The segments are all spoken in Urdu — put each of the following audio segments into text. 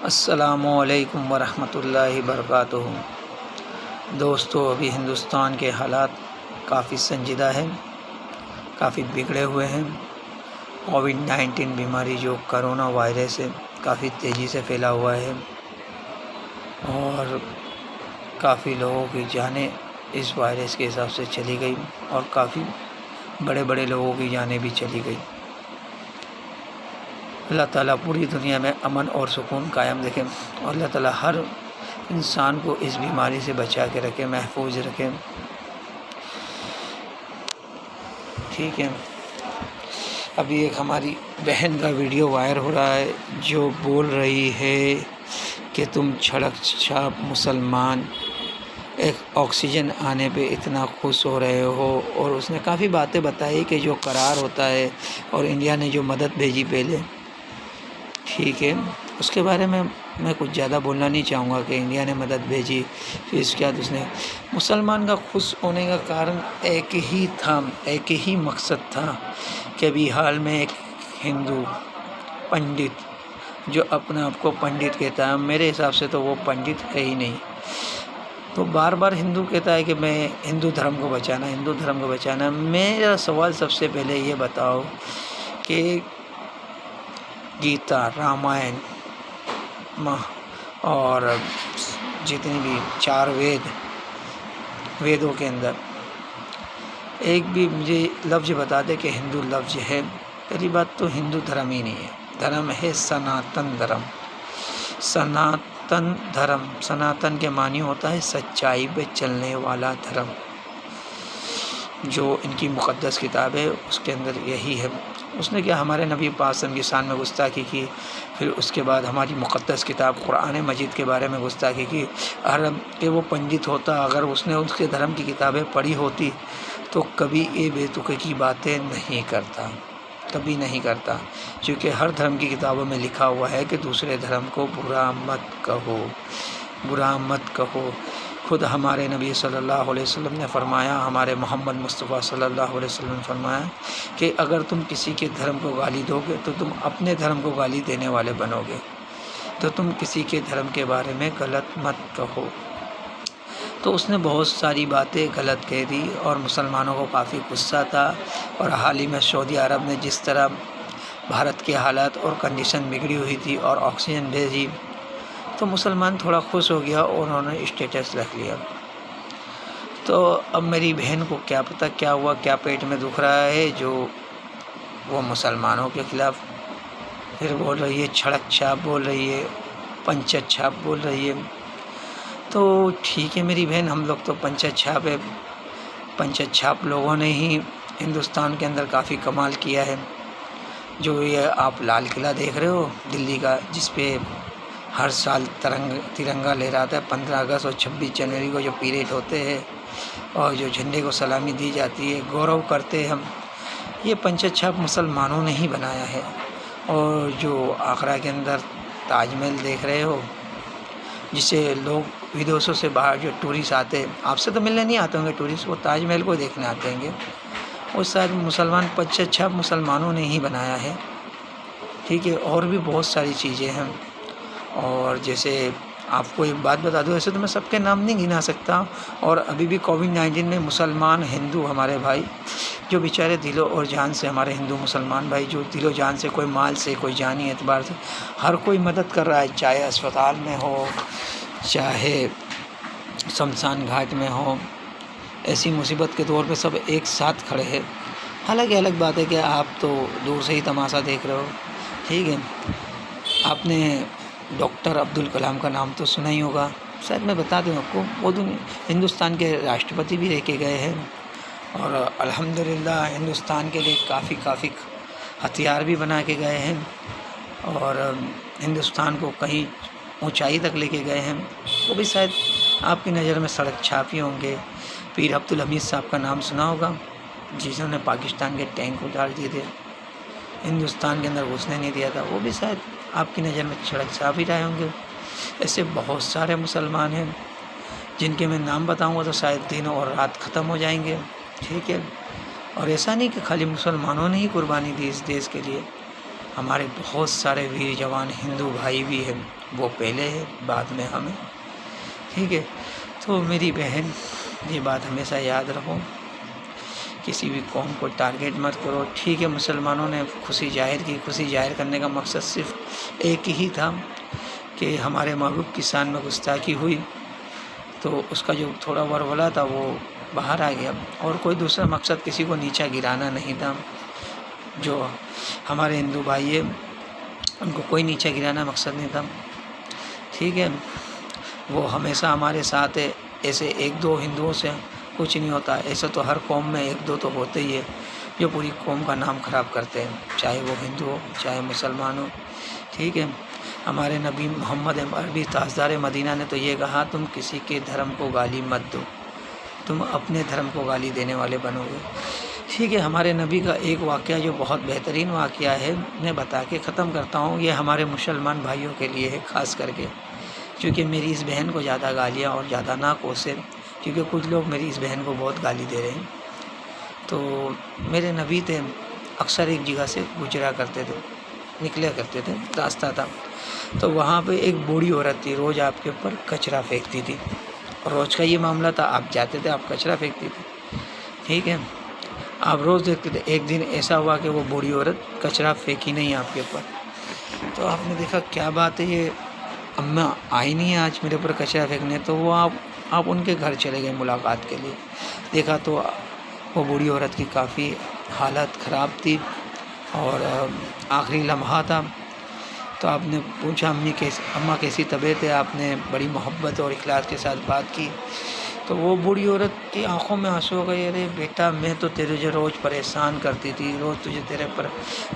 السلام علیکم ورحمۃ اللہ وبرکاتہ۔ دوستو، ابھی ہندوستان کے حالات کافی سنجیدہ ہیں، کافی بگڑے ہوئے ہیں۔ کووڈ-19 بیماری جو کرونا وائرس ہے کافی تیزی سے پھیلا ہوا ہے اور کافی لوگوں کی جانیں اس وائرس کے حساب سے چلی گئی اور کافی بڑے بڑے لوگوں کی جانیں بھی چلی گئی۔ اللہ تعالیٰ پوری دنیا میں امن اور سکون قائم رکھے اور اللہ تعالیٰ ہر انسان کو اس بیماری سے بچا کے رکھے، محفوظ رکھے۔ ٹھیک ہے، ابھی ایک ہماری بہن کا ویڈیو وائر ہو رہا ہے جو بول رہی ہے کہ تم چھڑک چھاپ مسلمان ایک آکسیجن آنے پہ اتنا خوش ہو رہے ہو، اور اس نے کافی باتیں بتائی کہ جو قرار ہوتا ہے اور انڈیا نے جو مدد بھیجی پہلے، ٹھیک ہے، اس کے بارے میں کچھ زیادہ بولنا نہیں چاہوں گا کہ انڈیا نے مدد بھیجی۔ پھر اس کے بعد اس نے مسلمان کا خوش ہونے کا کارن ایک ہی تھا، ایک ہی مقصد تھا کہ ابھی حال میں ایک ہندو پنڈت جو اپنے آپ کو پنڈت کہتا ہے، میرے حساب سے تو وہ پنڈت ہے ہی نہیں، تو بار بار ہندو کہتا ہے کہ میں ہندو دھرم کو بچانا، ہندو دھرم کو بچانا۔ میرا سوال سب سے پہلے یہ بتاؤ کہ گیتا، رامائن اور جتنی بھی 4 ویدوں کے اندر ایک بھی مجھے لفظ بتا دے کہ ہندو لفظ ہے۔ پہلی بات تو ہندو دھرم ہی نہیں ہے، دھرم ہے سناتن دھرم۔ سناتن دھرم، سناتن کے معنی ہوتا ہے سچائی پہ چلنے والا دھرم۔ جو ان کی مقدس کتاب ہے اس کے اندر یہی ہے۔ اس نے کیا ہمارے نبی پاک صلی اللہ علیہ وسلم کی شان میں گستاخی کی، پھر اس کے بعد ہماری مقدس کتاب قرآن مجید کے بارے میں گستاخی کی۔ کہ وہ پنڈت ہوتا، اگر اس نے اس کے دھرم کی کتابیں پڑھی ہوتی تو کبھی یہ بے تقی کی باتیں نہیں کرتا، کبھی نہیں کرتا، کیونکہ ہر دھرم کی کتابوں میں لکھا ہوا ہے کہ دوسرے دھرم کو برا مت کہو، برا مت کہو۔ خود ہمارے نبی صلی اللہ علیہ وسلم نے فرمایا، ہمارے محمد مصطفیٰ صلی اللہ علیہ وسلم نے فرمایا کہ اگر تم کسی کے دھرم کو گالی دو گے تو تم اپنے دھرم کو گالی دینے والے بنو گے، تو تم کسی کے دھرم کے بارے میں غلط مت کہو۔ تو اس نے بہت ساری باتیں غلط کہہ دی اور مسلمانوں کو کافی غصہ تھا، اور حال ہی میں سعودی عرب نے جس طرح بھارت کے حالات اور کنڈیشن بگڑی ہوئی تھی اور آکسیجن بھیجی تو مسلمان تھوڑا خوش ہو گیا اور انہوں نے اسٹیٹس رکھ لیا۔ تو اب میری بہن کو کیا پتہ کیا ہوا، کیا پیٹ میں دکھ رہا ہے جو وہ مسلمانوں کے خلاف پھر بول رہی ہے، چھڑک چھاپ بول رہی ہے، پنچت چھاپ بول رہی ہے۔ تو ٹھیک ہے میری بہن، ہم لوگ تو پنچت چھاپ ہے، پنچت چھاپ لوگوں نے ہی ہندوستان کے اندر کافی کمال کیا ہے۔ جو یہ آپ لال قلعہ دیکھ رہے ہو دلی کا، جس پہ ہر سال ترنگا لہراتا ہے، 15 اگست اور 26 جنوری کو جو پیریڈ ہوتے ہیں اور جو جھنڈے کو سلامی دی جاتی ہے، گورو کرتے ہم، یہ پنچت چھاپ مسلمانوں نے ہی بنایا ہے۔ اور جو آگرہ کے اندر تاج محل دیکھ رہے ہو، جسے لوگ ودیشوں سے باہر جو ٹورسٹ آتے ہیں، آپ سے تو ملنے نہیں آتے ہوں گے ٹورسٹ، وہ تاج محل کو دیکھنے آتے ہیں گے، وہ شاید مسلمان پنچت چھاپ مسلمانوں نے ہی بنایا ہے۔ ٹھیک ہے، اور بھی بہت ساری چیزیں ہیں، اور جیسے آپ کو ایک بات بتا دوں، ایسے تو میں سب کے نام نہیں گنا سکتا، اور ابھی بھی کووڈ-19 میں مسلمان ہندو ہمارے بھائی جو بیچارے دل اور جان سے، ہمارے ہندو مسلمان بھائی جو دل و جان سے، کوئی مال سے، کوئی جانی اعتبار سے، ہر کوئی مدد کر رہا ہے، چاہے اسپتال میں ہو، چاہے شمشان گھاٹ میں ہو، ایسی مصیبت کے دور پہ سب ایک ساتھ کھڑے ہیں۔ حالانکہ الگ بات ہے کہ آپ تو دور سے ہی تماشا دیکھ رہے ہو، ٹھیک ہے۔ آپ نے ڈاکٹر عبدالکلام کا نام تو سنا ہی ہوگا، شاید میں بتا دوں آپ کو، وہ ہندوستان کے راشٹرپتی بھی رہ کے گئے ہیں، اور الحمدللہ ہندوستان کے لیے کافی ہتھیار بھی بنا کے گئے ہیں، اور ہندوستان کو کہیں اونچائی تک لے کے گئے ہیں۔ وہ بھی شاید آپ کی نظر میں سڑک چھاپی ہوں گے۔ پیر عبدالحمید صاحب کا نام سنا ہوگا، جنہوں نے پاکستان کے ٹینک اتار دیے تھے، ہندوستان کے اندر گھسنے نہیں دیا تھا، وہ بھی شاید آپ کی نظر میں سڑک چھاپ ہی رہے ہوں گے۔ ایسے بہت سارے مسلمان ہیں جن کے میں نام بتاؤں گا تو شاید دن اور رات ختم ہو جائیں گے، ٹھیک ہے۔ اور ایسا نہیں کہ خالی مسلمانوں نے ہی قربانی دی اس دیش کے لیے، ہمارے بہت سارے ویر جوان ہندو بھائی بھی ہیں، وہ پہلے ہے، بعد میں ہمیں، ٹھیک ہے۔ تو میری بہن یہ بات ہمیشہ یاد رکھو، کسی بھی قوم کو ٹارگیٹ مت کرو، ٹھیک ہے۔ مسلمانوں نے خوشی ظاہر کی، خوشی ظاہر کرنے کا مقصد صرف ایک ہی تھا کہ ہمارے محبوب کی شان میں گستاخی ہوئی، تو اس کا جو تھوڑا ورولہ تھا وہ باہر آ گیا، اور کوئی دوسرا مقصد کسی کو نیچا گرانا نہیں تھا۔ جو ہمارے ہندو بھائی ہیں ان کو کوئی نیچا گرانا مقصد نہیں تھا، ٹھیک ہے۔ وہ ہمیشہ ہمارے ساتھ ہے، ایسے ایک دو ہندوؤں سے کچھ نہیں ہوتا، ایسا تو ہر قوم میں ایک دو تو ہوتے ہی ہے جو پوری قوم کا نام خراب کرتے ہیں، چاہے وہ ہندو ہو چاہے مسلمان ہو، ٹھیک ہے۔ ہمارے نبی محمد عربی تاجدار مدینہ نے تو یہ کہا، تم کسی کے دھرم کو گالی مت دو، تم اپنے دھرم کو گالی دینے والے بنو گے، ٹھیک ہے۔ ہمارے نبی کا ایک واقعہ جو بہت بہترین واقعہ ہے، میں بتا کے ختم کرتا ہوں، یہ ہمارے مسلمان بھائیوں کے لیے ہے خاص کر کے، کیونکہ میری اس بہن کو زیادہ گالیاں اور زیادہ نہ کوسے، کیونکہ کچھ لوگ میری اس بہن کو بہت گالی دے رہے ہیں۔ تو میرے نبی تھے، اکثر ایک جگہ سے گزرا کرتے تھے، نکلے کرتے تھے، راستہ تھا، تو وہاں پہ ایک بوڑھی عورت تھی، روز آپ کے اوپر کچرا پھینکتی تھی، روز کا یہ معاملہ تھا، آپ جاتے تھے آپ کچرا پھینکتی تھی، ٹھیک ہے۔ آپ روز دیکھتے تھے، ایک دن ایسا ہوا کہ وہ بوڑھی عورت کچرا پھینکی نہیں آپ کے اوپر، تو آپ نے دیکھا کیا بات ہے، یہ اماں آئی نہیں ہے آج میرے اوپر کچرا پھینکنے، تو وہ آپ ان کے گھر چلے گئے ملاقات کے لیے، دیکھا تو وہ بوڑھی عورت کی کافی حالت خراب تھی اور آخری لمحہ تھا، تو آپ نے پوچھا اماں کیسی طبیعت ہے، آپ نے بڑی محبت اور اخلاص کے ساتھ بات کی، تو وہ بوڑھی عورت کی آنکھوں میں آنسو گئے، ارے بیٹا میں تو تجھے روز پریشان کرتی تھی، روز تجھے تیرے پر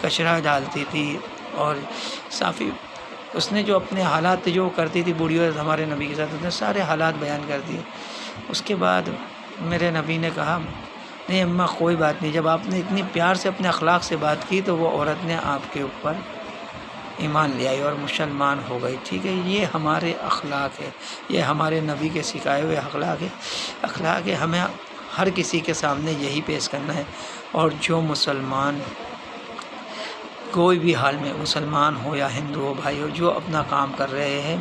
کچرا ڈالتی تھی، اور صافی اس نے جو اپنے حالات جو کرتی تھی بوڑھی عورت ہمارے نبی کے ساتھ، اس نے سارے حالات بیان کر دیے۔ اس کے بعد میرے نبی نے کہا نہیں اماں کوئی بات نہیں، جب آپ نے اتنی پیار سے اپنے اخلاق سے بات کی تو وہ عورت نے آپ کے اوپر ایمان لے آئی اور مسلمان ہو گئی، ٹھیک ہے۔ یہ ہمارے اخلاق ہے، یہ ہمارے نبی کے سکھائے ہوئے اخلاق ہے، ہمیں ہر کسی کے سامنے یہی پیش کرنا ہے، اور جو مسلمان کوئی بھی حال میں، مسلمان ہو یا ہندو ہو بھائی ہو، جو اپنا کام کر رہے ہیں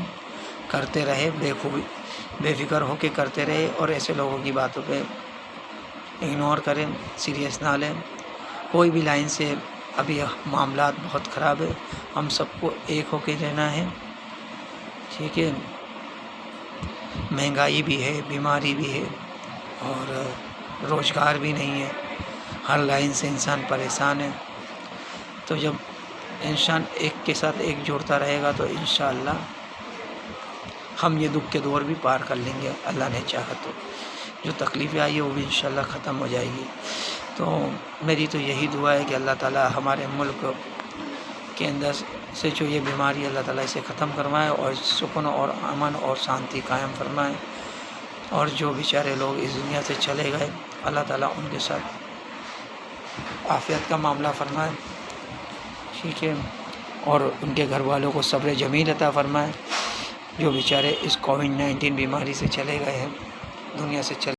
کرتے رہے، بے فکر ہو کے کرتے رہے، اور ایسے لوگوں کی باتوں پہ اگنور کریں، سیریس نہ لیں، کوئی بھی لائن سے۔ ابھی معاملات بہت خراب ہے، ہم سب کو ایک ہو کے رہنا ہے، ٹھیک ہے۔ مہنگائی بھی ہے، بیماری بھی ہے، اور روزگار بھی نہیں ہے، ہر لائن سے انسان پریشان ہے، تو جب انسان ایک کے ساتھ ایک جوڑتا رہے گا تو انشاءاللہ ہم یہ دکھ کے دور بھی پار کر لیں گے، اللہ نے چاہا تو۔ جو تکلیفیں آئی ہے وہ بھی انشاءاللہ ختم ہو جائے گی۔ تو میری تو یہی دعا ہے کہ اللہ تعالیٰ ہمارے ملک کے اندر سے جو یہ بیماری اللہ تعالیٰ اسے ختم کروائے، اور سکون اور امن اور شانتی قائم فرمائے، اور جو بیچارے لوگ اس دنیا سے چلے گئے اللہ تعالیٰ ان کے ساتھ عافیت کا معاملہ فرمائے، ٹھیک ہے، اور ان کے گھر والوں کو صبر جمیل عطا فرمائے، جو بیچارے اس کووڈ 19 بیماری سے چلے گئے ہیں، دنیا سے چلے